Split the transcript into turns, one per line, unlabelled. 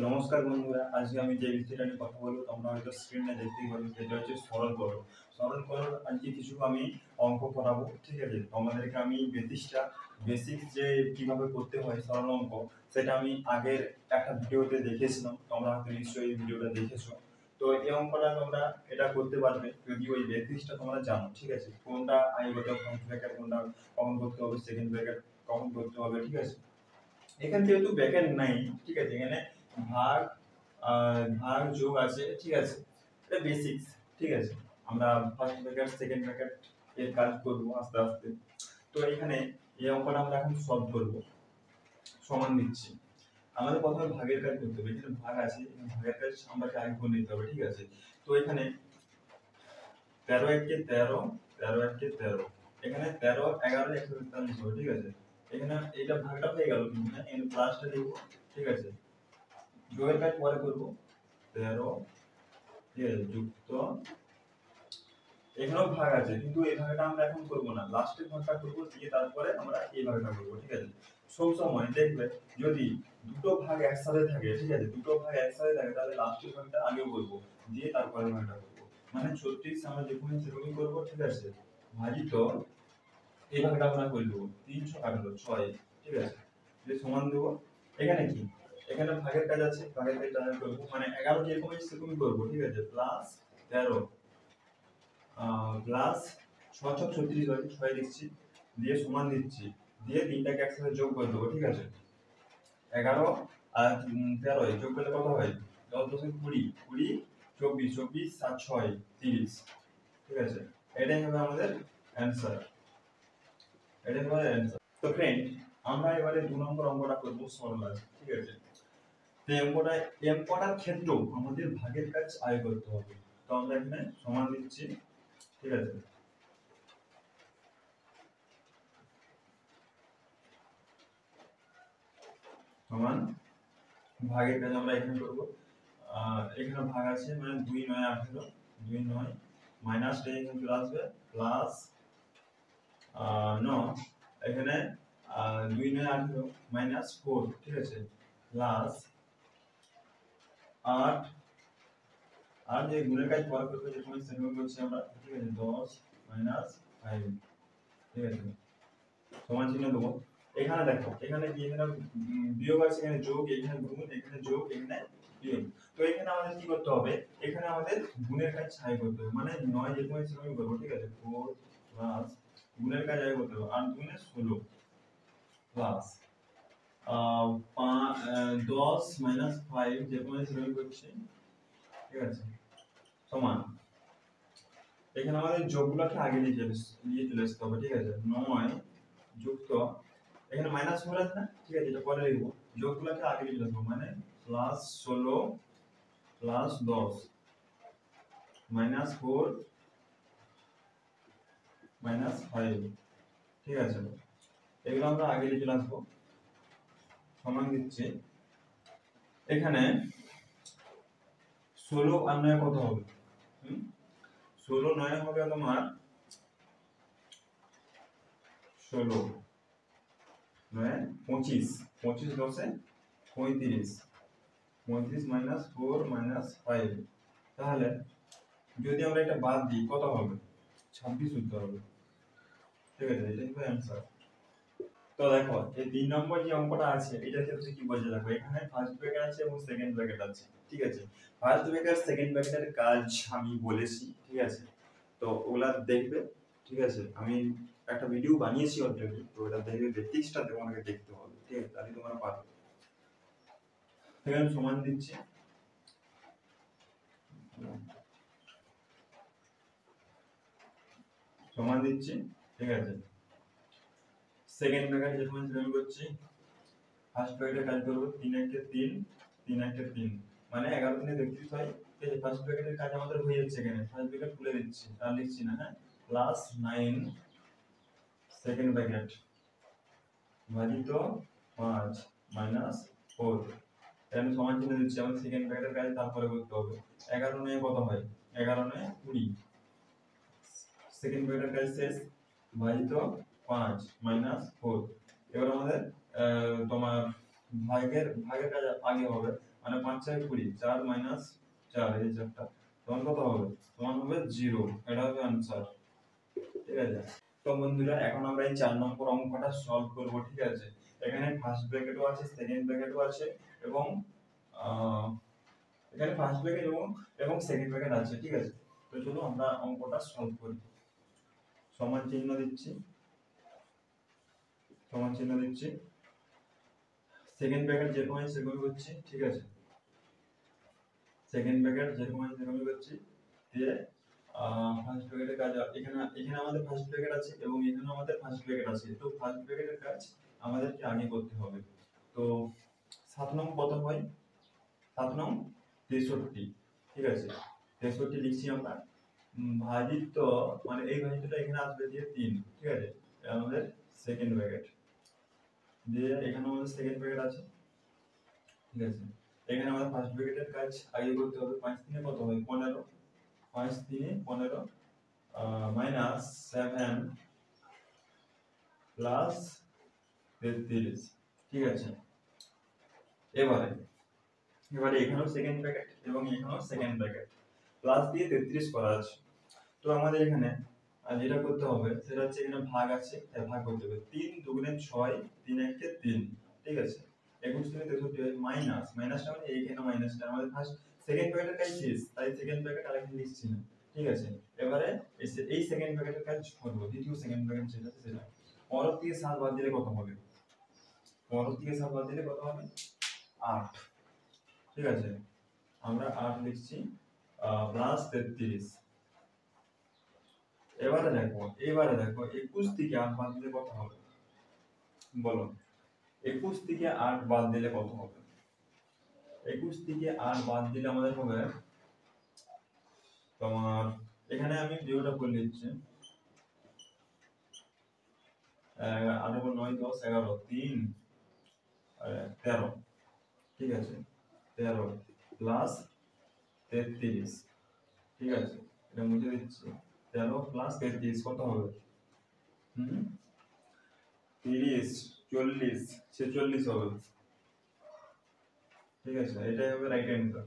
নমস্কার বন্ধুরা, আজকে আমি যে বিষয়টা নিয়ে কথা বলবো তোমরা হয়তো স্ক্রিনে দেখতেই পাবে, সেটা হচ্ছে সরলকরণ। সরলকরণ আজকে কিছু আমি অঙ্ক করাবো, ঠিক আছে? তোমাদেরকে আমি বেসিক যে কিভাবে করতে হয় সরল অঙ্ক, সেটা আমি আগের একটা ভিডিওতে দেখেছিলাম, তোমরা হয়তো নিশ্চয়ই এই ভিডিওটা দেখেছো। তো এই অঙ্কটা তোমরা এটা করতে পারবে যদি ওই বেসিক্সটা তোমরা জানো, ঠিক আছে? কোনটা আইগত ফার্স্ট ব্র্যাকেট, কোনটা কখন করতে হবে, সেকেন্ড ব্র্যাকেট কখন করতে হবে, ঠিক আছে? এখানে যেহেতু ব্র্যাকেট নাই, ঠিক আছে, এখানে ভাগ ভাগ যোগ আছে, ঠিক আছে? এটা বেসিক্স, ঠিক আছে? আমরা ফার্স্ট ব্র্যাকেট সেকেন্ড ব্র্যাকেট এর কাজ করব আস্তে আস্তে। তো এখানে এই অঙ্কটা আমরা এখন সলভ করব। সমান দিচ্ছি, আমাদের প্রথমে ভাগের কাজ করতে হবে। এখানে ভাগ আছে, ভাগের কাজ আমরা আগে করে নিতে হবে, ঠিক আছে? তো এখানে 13 একে 13, 13 একে 13, এখানে 13 11 143 হবে, ঠিক আছে? এখানে এটা ভাগটা হয়ে গেল, কিন্তু না এখানে প্লাসটা দেব, ঠিক আছে? যোগের কাজ পরে করব। 13 এর যুক্ত, এখানেও ভাগ আছে, কিন্তু এই ভাগটা আমরা এখন করব না, লাস্টের ভাগটা করব, দিয়ে তারপরে আমরা এই ভাগটা করব, ঠিক আছে? সব সময় দেখবে যদি দুটো ভাগ একসাথে থাকে, ঠিক আছে, দুটো ভাগ একসাথে থাকে, তাহলে লাস্টের ভাগটা আগে করব, দিয়ে তারপরে ভাগটা করব। মানে 36 আমরা যেখানে সেরকমই করব, ঠিক আছে? ভাজিত এই ভাগটা আমরা করে দেবো, 300 কাটলো 6, ঠিক আছে? দিয়ে সমান দেবো। এখানে কি, এখানে ভাগের কাজ আছে, ভাগের কাজটা আমি করব, মানে 11 যেরকমই সেরকমই করব, ঠিক আছে? প্লাস 13 প্লাস 6 6 36 হয়, 6 দিচ্ছি, দিয়ে সমান দিচ্ছি, দিয়ে তিনটাকে একসাথে যোগ করে দেবো, ঠিক আছে? 11 আর 13 যোগ করলে কত হয়? 10 10 20, 20 24, 24 আর 6 30, ঠিক আছে? এটাই হবে আমাদের অ্যানসার, এটাই হবে অ্যানসার। তো ফ্রেন্ড, আমরা এবারে 2 নম্বর অঙ্কটা করব সরল আছে, ঠিক আছে? তো অঙ্কটার ক্ষেত্রেও আমাদের ভাগের কাজ আয় করতে হবে। তো আমরা এখানে সমান দিচ্ছি, ঠিক আছে? সমান ভাগের কাজ আমরা এখানে করব। এখানে ভাগ আছে, মানে 2 9 18, 2 9 মাইনাস টা এখানে চলে আসবে, প্লাস 9, এখানে 2 9 18 মাইনাস 4, ঠিক আছে? প্লাস 8, আর যে গুণের কাজ পরে করতে যে সময় সেভাবে করছি আমরা, ঠিক আছে? 10 মাইনাস 5, ঠিক আছে? সমান চিহ্ন দেবো। এখানে দেখো, এখানে কি, এখানে বিয়োগ আছে, এখানে যোগ, এখানে গুণ, এখানে যোগ, এখানে বিয়োগ। তো এখানে আমাদের কি করতে হবে? এখানে আমাদের গুণের কাজ ছাই করতে হবে, মানে 9 যেরকম সেরকমই করবো, ঠিক আছে? 4 প্লাস গুণের কাজ আগে করতে হবে, 8 গুণে 16 প্লাস 10 মাইনাস 5 যেরকম সেরকমই করছি, ঠিক আছে? সমান, এখানে আমাদের যোগগুলোকে আগে নিয়ে চলে আসতে হবে, ঠিক আছে? 9 যুক্ত, এখানে মাইনাস 4 আছে না, ঠিক আছে? এটা পরে লিখব, যোগগুলোকে আগে নিয়ে আসবো, মানে প্লাস 16 প্লাস 10 মাইনাস 4 মাইনাস 5, ঠিক আছে? এগুলো আমরা আগে নিয়ে চলে আসবো, সমান দিচ্ছি। এখানে 16 আর 9 কত হবে? 16 9 হবে তোমার 16 9 25, 25 10 35, 35 মাইনাস 4 মাইনাস 5, তাহলে যদি আমরা এটা বাদ দিই কত হবে? 26 উত্তর হবে, ঠিক আছে? এটাই হবে অ্যানসার। তো দেখো, এই 3 নম্বর যে অঙ্কটা আছে, এটার ক্ষেত্রে কি বলছে দেখো, এখানে ফার্স্ট ব্র্যাকেট আছে এবং সেকেন্ড ব্র্যাকেট আছে, ঠিক আছে? ফার্স্ট ব্র্যাকেট সেকেন্ড ব্র্যাকেটের কাজ আমি বলেছি, ঠিক আছে? তো ওগুলা দেখবে, ঠিক আছে? আমি একটা ভিডিও বানিয়েছি অলরেডি, তো ওটা দেখবে, বেসিক্সটা তোমাকে দেখতে হবে, ঠিক আছে? তাহলে তোমরা পারবে। এখানে সমান দিচ্ছি, সমান দিচ্ছি, ঠিক আছে? সেকেন্ড ব্র্যাকেট যেরকম সেরকম করছি, ফার্স্ট ব্র্যাকেটের কাজ করব, 3 1 3, 3 1 3, মানে 11 3 33 হয়, ঠিক আছে? ফার্স্ট ব্র্যাকেটের কাজ আমাদের হয়ে যাচ্ছে, এখানে ফার্স্ট ব্র্যাকেট খুলে দিচ্ছি, আর লিখছি না, হ্যাঁ? প্লাস 9 সেকেন্ড ব্র্যাকেট ভাজিত 5 মাইনাস 4, এখানে সমান চিহ্ন দিচ্ছি, আমাদের সেকেন্ড ব্র্যাকেটের কাজ তারপরে করতে হবে। 11 9 কত হয়? 11 9 20, সেকেন্ড ব্র্যাকেটের কাজ শেষ, ভাজিত 5 মাইনাস 4। এবার আমাদের তোমার ভাগের কাজ আগে হবে, মানে 5 4 20, 4 মাইনাস 4 এই চারটা তখন কত হবে? সমান হবে 0। এটা হবে आंसर। ঠিক আছে, তো বন্ধুরা এখন আমরা এই 4 নম্বর অঙ্কটা সলভ করব। ঠিক আছে, এখানে ফার্স্ট ব্র্যাকেটও আছে, সেকেন্ড ব্র্যাকেটও আছে এবং এখানে ফার্স্ট ব্র্যাকেট এবং সেকেন্ড ব্র্যাকেট আছে। ঠিক আছে, তো চলো আমরা অঙ্কটা সলভ করি। সমান চিহ্ন দিচ্ছি, সমান চিহ্ন দিচ্ছি, সেকেন্ড ব্র্যাকেট যেরকম আছে সেরকমই করছি। ঠিক আছে, সেকেন্ড ব্র্যাকেট যেরকম আছে সেরকমই করছি, দিয়ে ফার্স্ট ব্র্যাকেটের কাজ এখানে এখানে আমাদের ফার্স্ট ব্র্যাকেট আছে এবং এখানে আমাদের ফার্স্ট ব্র্যাকেট আছে। তো ফার্স্ট ব্র্যাকেটের কাজ আমাদেরকে আগে করতে হবে। তো 7 নং কত হয়? 7 নং 63। ঠিক আছে, 63 লিখছি আমরা, ভাজিত মানে এই ভাজিতটা এখানে আসবে দিয়ে 3। ঠিক আছে, এটা আমাদের সেকেন্ড ব্র্যাকেট, দিয়ে এখানে আমাদের সেকেন্ড ব্র্যাকেট আছে। ঠিক আছে, এখানে আমাদের ফার্স্ট ব্র্যাকেটের কাজ আগে করতে হবে। 5 3 কত হয়? 15। 5 3 15 মাইনাস 7 প্লাস 33। ঠিক আছে, এবারে এবারে এখানেও সেকেন্ড ব্র্যাকেট এবং এখানেও সেকেন্ড ব্র্যাকেট প্লাস দিয়ে 33 করা আছে। তো আমাদের এখানে যেটা করতে হবে সেটা হচ্ছে এখানে ভাগ আছে, তাই ভাগ করতে হবে। 3 2 6 3 1 3। ঠিক আছে, 21 থেকে 63 হয় মাইনাস মাইনাসটা মানে এইখানে মাইনাসটা আমাদের ফার্স্ট সেকেন্ড ব্র্যাকেটের কাজ শেষ, তাই সেকেন্ড ব্র্যাকেট আর এখানে লিখছি না। ঠিক আছে, এবারে এই সেকেন্ড ব্র্যাকেটের কাজ করব, দ্বিতীয় সেকেন্ড ব্র্যাকেট যেটা আছে সেটা। 15 থেকে 7 বাদ দিলে কত হবে? 15 থেকে 7 বাদ দিলে কত হবে? 8। ঠিক আছে, আমরা 8 লিখছি প্লাস 33। এবারে দেখো 21 থেকে 8 বাদ দিলে কত হবে? বলো, 21 থেকে 8 বাদ দিলে কত হবে? 21 থেকে 8 বাদ দিলে আমাদের হবে তোমার, এখানে আমি ভিডিওটা করে নিচ্ছি, 8 9 10 11 3 13। ঠিক আছে, 13 প্লাস 33। ঠিক আছে, এটা মুছে দিচ্ছি, 13 প্লাস 33 কত হবে? 30 40 46 হবে। ঠিক আছে, এটাই হবে রাইট অ্যান্সার।